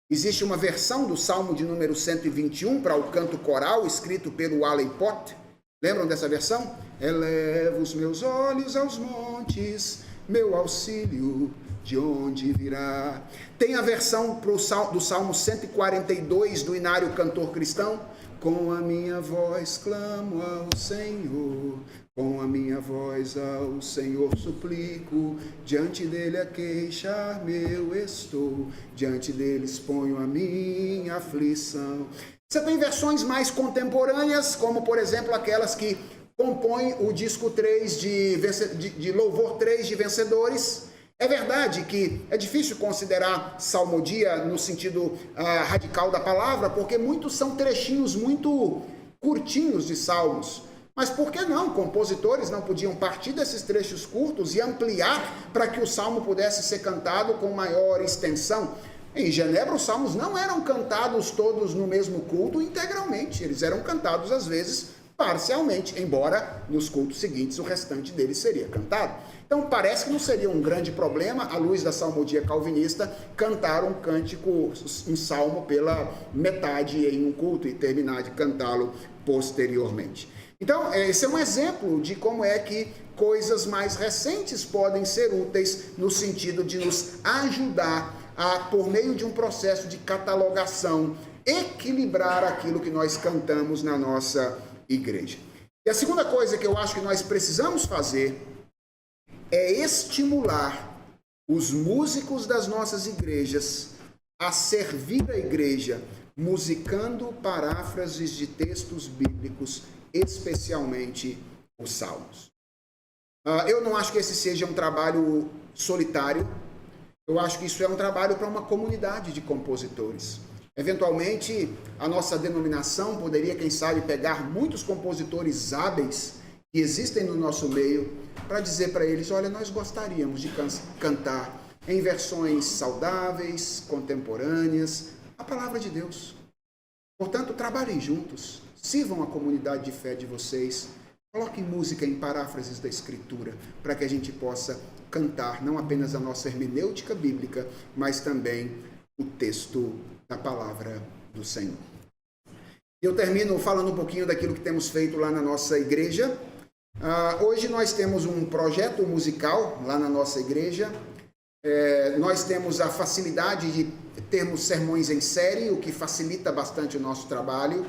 A: existe uma versão do Salmo de número 121 para o canto coral, escrito pelo Allen Pott. Lembram dessa versão? Elevo os meus olhos aos montes, meu auxílio de onde virá. Tem a versão do Salmo 142 do Inário Cantor Cristão. Com a minha voz clamo ao Senhor, com a minha voz ao Senhor suplico, diante dele a queixar-me eu estou, diante dele exponho a minha aflição. Você tem versões mais contemporâneas, como por exemplo aquelas que compõem o disco 3 de Louvor 3 de Vencedores. É verdade que é difícil considerar salmodia no sentido radical da palavra, porque muitos são trechinhos muito curtinhos de salmos. Mas por que não? Compositores não podiam partir desses trechos curtos e ampliar para que o salmo pudesse ser cantado com maior extensão. Em Genebra, os salmos não eram cantados todos no mesmo culto integralmente. Eles eram cantados, às vezes, parcialmente, embora nos cultos seguintes o restante deles seria cantado. Então, parece que não seria um grande problema, à luz da salmodia calvinista, cantar um cântico, um salmo pela metade em um culto e terminar de cantá-lo posteriormente. Então, esse é um exemplo de como é que coisas mais recentes podem ser úteis no sentido de nos ajudar a, por meio de um processo de catalogação, equilibrar aquilo que nós cantamos na nossa igreja. E a segunda coisa que eu acho que nós precisamos fazer é estimular os músicos das nossas igrejas a servir a igreja, musicando paráfrases de textos bíblicos, especialmente os salmos. Eu não acho que esse seja um trabalho solitário. Eu acho que isso é um trabalho para uma comunidade de compositores. Eventualmente, a nossa denominação poderia, quem sabe, pegar muitos compositores hábeis que existem no nosso meio para dizer para eles, olha, nós gostaríamos de cantar em versões saudáveis, contemporâneas, a palavra de Deus. Portanto, trabalhem juntos, sirvam a comunidade de fé de vocês, coloquem música em paráfrases da Escritura, para que a gente possa cantar não apenas a nossa hermenêutica bíblica, mas também o texto da palavra do Senhor. Eu termino falando um pouquinho daquilo que temos feito lá na nossa igreja. Hoje nós temos um projeto musical lá na nossa igreja. Nós temos a facilidade de termos sermões em série, o que facilita bastante o nosso trabalho.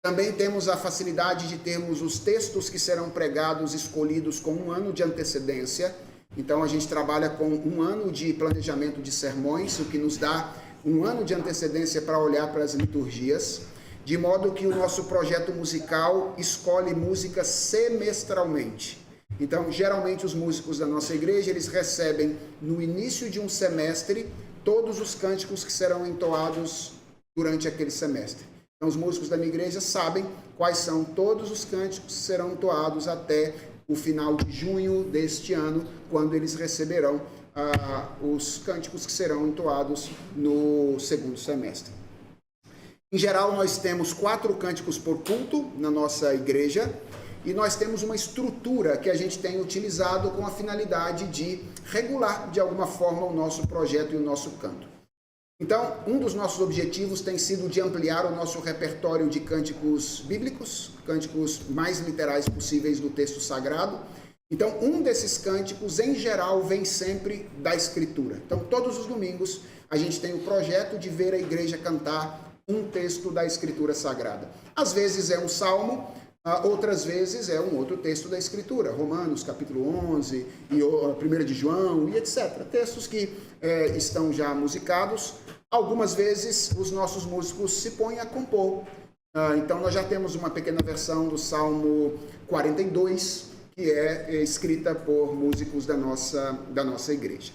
A: Também temos a facilidade de termos os textos que serão pregados escolhidos com 1 ano de antecedência. Então a gente trabalha com 1 ano de planejamento de sermões, o que nos dá 1 ano de antecedência para olhar para as liturgias, de modo que o nosso projeto musical escolhe música semestralmente. Então, geralmente os músicos da nossa igreja, eles recebem no início de um semestre todos os cânticos que serão entoados durante aquele semestre. Então, os músicos da minha igreja sabem quais são todos os cânticos que serão entoados até o final de junho deste ano, quando eles receberão os cânticos que serão entoados no segundo semestre. Em geral, nós temos 4 cânticos por culto na nossa igreja e nós temos uma estrutura que a gente tem utilizado com a finalidade de regular, de alguma forma, o nosso projeto e o nosso canto. Então, um dos nossos objetivos tem sido de ampliar o nosso repertório de cânticos bíblicos, cânticos mais literais possíveis do texto sagrado. Então, um desses cânticos, em geral, vem sempre da Escritura. Então, todos os domingos, a gente tem o projeto de ver a igreja cantar um texto da Escritura Sagrada. Às vezes é um salmo, outras vezes é um outro texto da Escritura. Romanos, capítulo 11, e 1 de João, e etc. Textos que estão já musicados. Algumas vezes, os nossos músicos se põem a compor. Então, nós já temos uma pequena versão do Salmo 42, que é escrita por músicos da nossa igreja.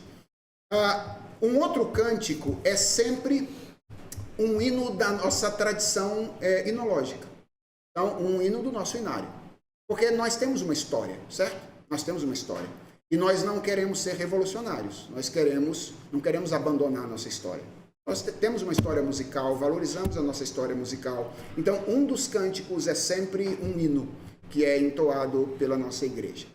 A: Um outro cântico é sempre um hino da nossa tradição hinológica. Então, um hino do nosso inário. Porque nós temos uma história, certo? Nós temos uma história. E nós não queremos ser revolucionários. Nós não queremos abandonar a nossa história. Nós temos uma história musical, valorizamos a nossa história musical. Então, um dos cânticos é sempre um hino que é entoado pela nossa igreja.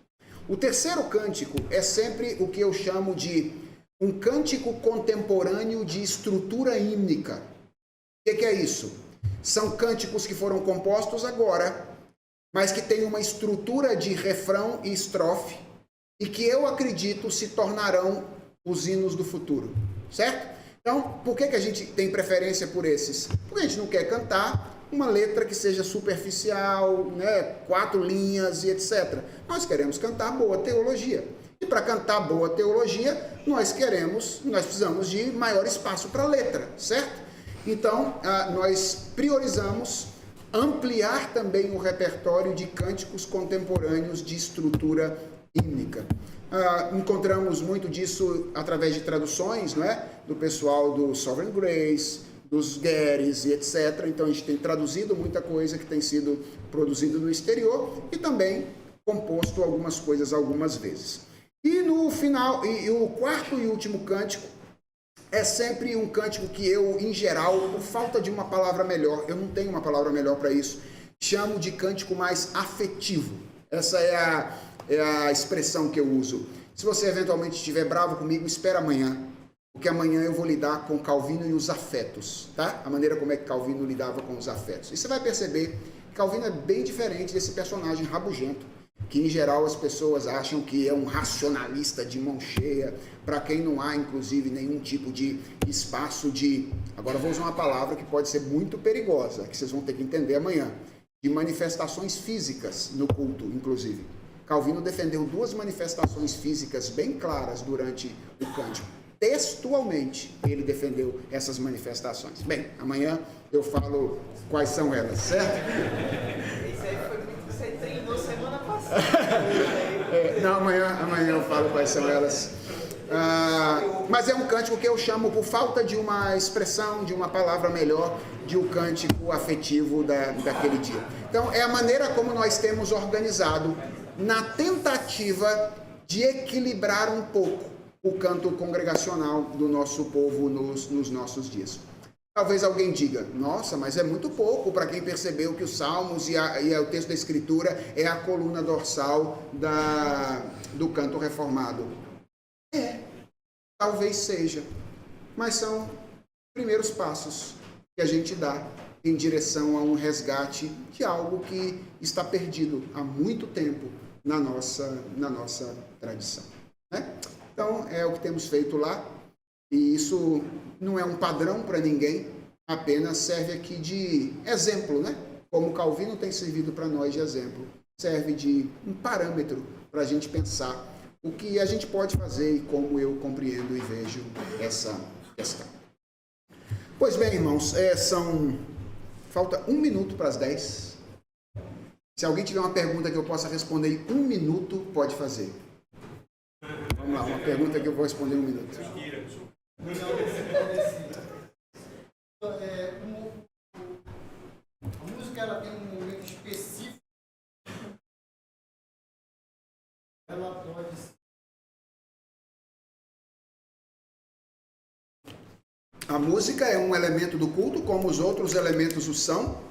A: O terceiro cântico é sempre o que eu chamo de um cântico contemporâneo de estrutura hímnica. O que é isso? São cânticos que foram compostos agora, mas que têm uma estrutura de refrão e estrofe, e que eu acredito se tornarão os hinos do futuro, certo? Então, por que a gente tem preferência por esses? Porque a gente não quer cantar uma letra que seja superficial, 4 linhas e etc. Nós queremos cantar boa teologia. E para cantar boa teologia, nós precisamos de maior espaço para a letra, certo? Então, nós priorizamos ampliar também o repertório de cânticos contemporâneos de estrutura hímnica. Encontramos muito disso através de traduções, do pessoal do Sovereign Grace, dos Gueres e etc. Então a gente tem traduzido muita coisa que tem sido produzida no exterior e também composto algumas coisas algumas vezes. E no final, e o quarto e último cântico é sempre um cântico que eu, em geral, por falta de uma palavra melhor, eu não tenho uma palavra melhor para isso, chamo de cântico mais afetivo. Essa é a expressão que eu uso. Se você eventualmente estiver bravo comigo, espera amanhã, porque amanhã eu vou lidar com Calvino e os afetos, tá? A maneira como é que Calvino lidava com os afetos. E você vai perceber que Calvino é bem diferente desse personagem rabugento, que em geral as pessoas acham que é um racionalista de mão cheia, para quem não há, inclusive, nenhum tipo de espaço de... Agora eu vou usar uma palavra que pode ser muito perigosa, que vocês vão ter que entender amanhã, de manifestações físicas no culto, inclusive. Calvino defendeu duas manifestações físicas bem claras durante o cântico. Textualmente, ele defendeu essas manifestações. Bem, amanhã eu falo quais são elas, certo?
B: Isso aí foi muito que você treinou semana passada.
A: Não, amanhã eu falo quais são elas. Mas é um cântico que eu chamo, por falta de uma expressão, de uma palavra melhor, de um cântico afetivo daquele dia. Então, é a maneira como nós temos organizado na tentativa de equilibrar um pouco o canto congregacional do nosso povo nos nossos dias. Talvez alguém diga, nossa, mas é muito pouco para quem percebeu que os Salmos e o texto da Escritura é a coluna dorsal do canto reformado. Talvez seja, mas são primeiros passos que a gente dá em direção a um resgate de algo que está perdido há muito tempo na nossa tradição, né? Então, é o que temos feito lá, e isso não é um padrão para ninguém, apenas serve aqui de exemplo, né? Como Calvino tem servido para nós de exemplo, serve de um parâmetro para a gente pensar o que a gente pode fazer e como eu compreendo e vejo essa questão. Pois bem, irmãos, falta 1 minuto para as 10. Se alguém tiver uma pergunta que eu possa responder em 1 minuto, pode fazer. Vamos lá, uma pergunta que eu vou responder em 1 minuto.
C: A música ela tem um momento específico. Ela pode ser.
A: A música é um elemento do culto, como os outros elementos o são.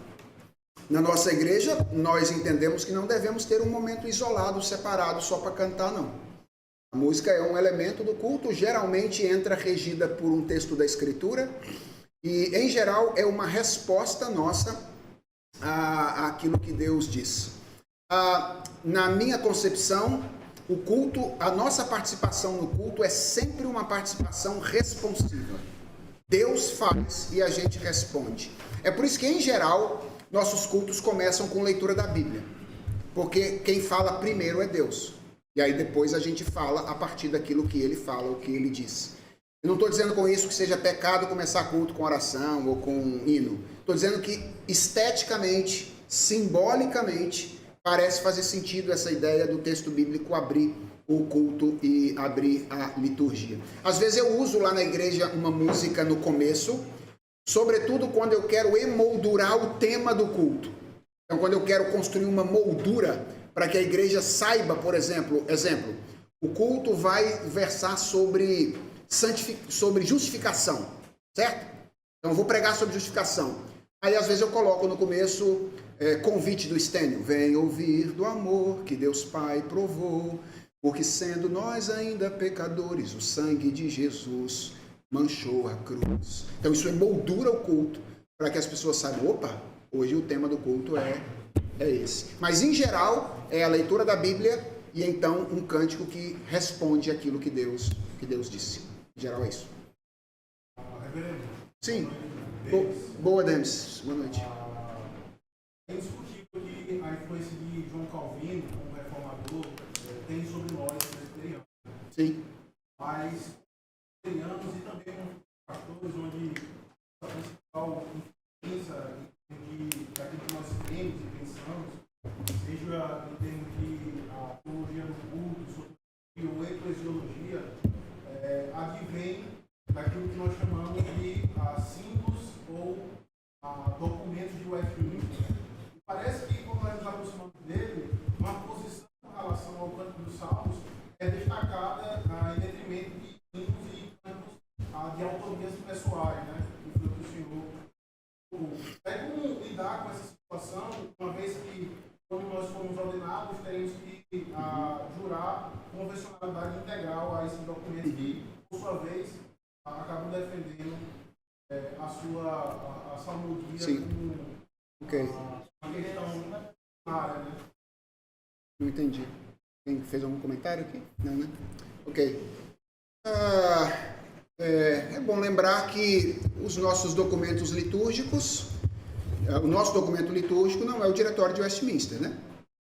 A: Na nossa igreja, nós entendemos que não devemos ter um momento isolado, separado, só para cantar, não. A música é um elemento do culto, geralmente entra regida por um texto da Escritura e, em geral, é uma resposta nossa àquilo que Deus diz. Na minha concepção, o culto, a nossa participação no culto é sempre uma participação responsiva. Deus faz e a gente responde. É por isso que, em geral, nossos cultos começam com leitura da Bíblia, porque quem fala primeiro é Deus. E aí depois a gente fala a partir daquilo que ele fala, o que ele diz. Eu não estou dizendo com isso que seja pecado começar culto com oração ou com hino. Estou dizendo que esteticamente, simbolicamente, parece fazer sentido essa ideia do texto bíblico abrir o culto e abrir a liturgia. Às vezes eu uso lá na igreja uma música no começo, sobretudo quando eu quero emoldurar o tema do culto. Então, quando eu quero construir uma moldura para que a igreja saiba, por exemplo, o culto vai versar sobre justificação, certo? Então, eu vou pregar sobre justificação. Aí, às vezes, eu coloco no começo convite do Stênio. Vem ouvir do amor que Deus Pai provou, porque sendo nós ainda pecadores, o sangue de Jesus manchou a cruz. Então, isso emoldura o culto para que as pessoas saibam, opa, hoje o tema do culto é esse. Mas, em geral, é a leitura da Bíblia e, então, um cântico que responde aquilo que Deus disse. Em geral, é isso.
D: Reverendo.
A: Sim. Boa, Denis. Boa noite.
D: É indiscutível que a influência de João Calvino, como reformador, tem sobre nós presbiterianos.
A: Sim.
D: Mas presbiterianos e também pastores, onde a principal influência daquilo que nós cremos e pensamos, seja em termos de a teologia do culto, ou eclesiologia, advém daquilo que nós chamamos de símbolos ou nós formos ordenados, teremos que jurar convencionalidade integral a esse documento que, por sua vez, acabam defendendo a sua salmodia com a questão na área, né?
A: Não entendi. Quem fez algum comentário aqui? Não, né? Ok. É bom lembrar que os nossos documentos litúrgicos, o nosso documento litúrgico não é o Diretório de Westminster, né?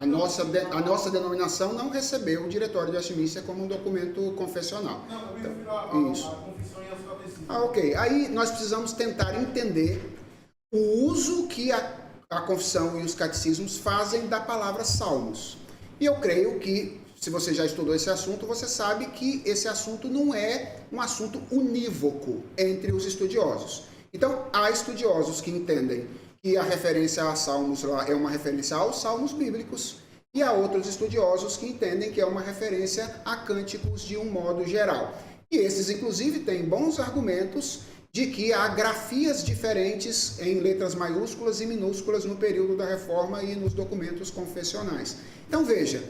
A: A nossa denominação não recebeu o Diretório de Westminster como um documento confessional.
D: Não, eu me refiro à confissão e aos catecismos.
A: Ok. Aí nós precisamos tentar entender o uso que a confissão e os catecismos fazem da palavra salmos. E eu creio que, se você já estudou esse assunto, você sabe que esse assunto não é um assunto unívoco entre os estudiosos. Então, há estudiosos que entendem que a referência a salmos lá é uma referência aos salmos bíblicos, e há outros estudiosos que entendem que é uma referência a cânticos de um modo geral. E esses, inclusive, têm bons argumentos de que há grafias diferentes em letras maiúsculas e minúsculas no período da Reforma e nos documentos confessionais. Então, veja,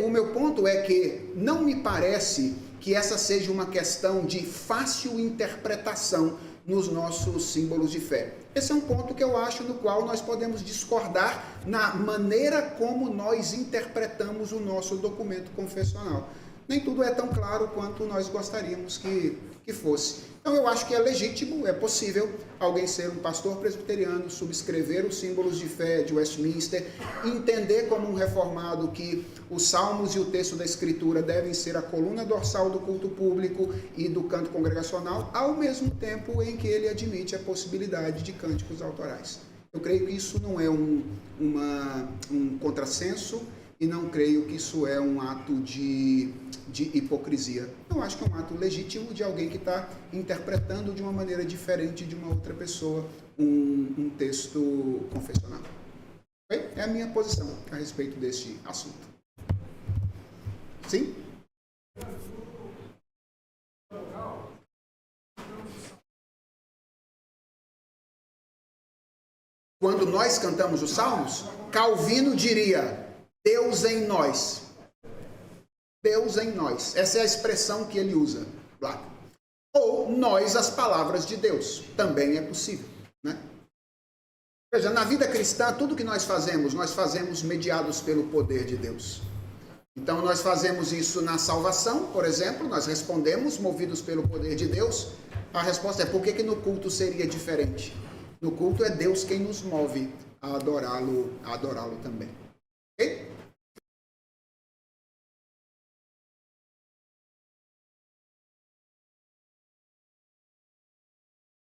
A: o meu ponto é que não me parece que essa seja uma questão de fácil interpretação nos nossos símbolos de fé. Esse é um ponto que eu acho no qual nós podemos discordar na maneira como nós interpretamos o nosso documento confessional. Nem tudo é tão claro quanto nós gostaríamos que fosse. Então eu acho que é legítimo, é possível alguém ser um pastor presbiteriano, subscrever os símbolos de fé de Westminster, entender como um reformado que os salmos e o texto da Escritura devem ser a coluna dorsal do culto público e do canto congregacional, ao mesmo tempo em que ele admite a possibilidade de cânticos autorais. Eu creio que isso não é um contrassenso e não creio que isso é um ato de hipocrisia. Eu acho que é um ato legítimo de alguém que está interpretando de uma maneira diferente de uma outra pessoa um texto confessional. Okay? É a minha posição a respeito deste assunto. Sim? Quando nós cantamos os salmos, Calvino diria: Deus em nós. Deus em nós. Essa é a expressão que ele usa lá. Ou nós, as palavras de Deus. Também é possível, né? Veja, na vida cristã, tudo que nós fazemos mediados pelo poder de Deus. Então, nós fazemos isso na salvação, por exemplo, nós respondemos movidos pelo poder de Deus. A resposta é: por que no culto seria diferente? No culto é Deus quem nos move a adorá-lo também.